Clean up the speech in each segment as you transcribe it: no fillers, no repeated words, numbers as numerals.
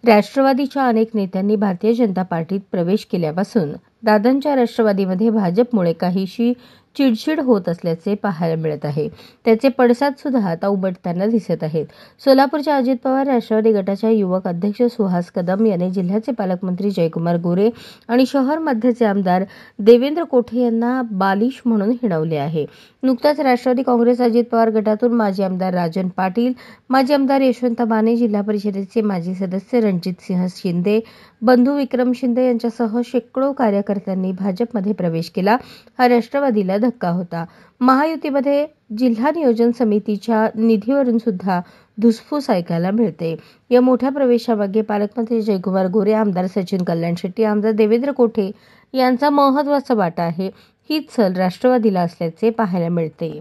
राष्ट्रवादीच्या अनेक नेत्यांनी भारतीय जनता पार्टीत प्रवेश केल्यापासून दादांच्या राष्ट्रवादीमध्ये भाजपमुळे काहीशी चिडचिड होत असल्याचे पाहायला मिळत आहे। त्याचे पडसाद सुद्धा आता उमटताना दिसत आहेत। सोलापूरच्या अजित पवार राष्ट्रवादी गटाच्या युवक अध्यक्ष सुहास कदम यांनी जिल्ह्याचे पालकमंत्री जयकुमार गोरे आणि शहर मध्यचे आमदार देवेंद्र कोठे यांना बालिश म्हणून हिणवले आहे। नुकताच राष्ट्रवादी काँग्रेस अजित पवार गटातून माजी आमदार राजन पाटील, माजी आमदार यशवंत माने, जिल्हा परिषदेचे माजी सदस्य रणजितसिंह शिंदे, बंधू विक्रम शिंदे यांच्यासह शेकडो कार्यकर्त्यांनी भाजपमध्ये प्रवेश केला। हा राष्ट्रवादीला धक्का होता। महायुतीमध्ये जिल्हा नियोजन समितीच्या निधीवरून सुद्धा धुसफूस ऐकायला मिळते। या मोठ्या प्रवेशामागे पालकमंत्री जयकुमार गोरे, आमदार सचिन कल्याण शेट्टी, आमदार देवेंद्र कोठे यांचा महत्त्वाचा वाटा आहे। हीच सल राष्ट्रवादीला असल्याचे पाहायला मिळते।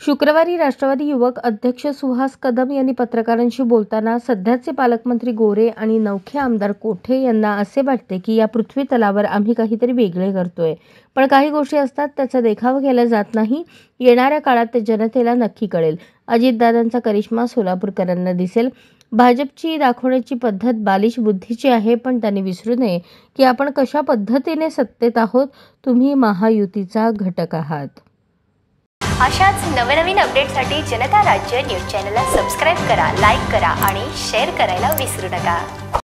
शुक्रवारी राष्ट्रवादी युवक अध्यक्ष सुहास कदम यांनी पत्रकारांशी बोलताना सध्याचे पालकमंत्री गोरे आणि नवखे आमदार कोठे यांना असे वाटते की या पृथ्वी तलावर आम्ही काहीतरी वेगळे करतोय, पण काही गोष्टी असतात त्याचा देखावा केला जात नाही। येणाऱ्या काळात ते जनतेला नक्की कळेल। अजितदादांचा करिश्मा सोलापूरकरांना दिसेल। भाजपची दाखवण्याची पद्धत बालिश बुद्धीची आहे, पण त्यांनी विसरू नये की आपण कशा पद्धतीने सत्तेत आहोत। तुम्ही महायुतीचा घटक आहात। अशाच नवनवीन अपडेटसाठी जनता राज्य न्यूज चॅनलला सबस्क्राईब करा, लाईक करा आणि शेअर करायला विसरू नका।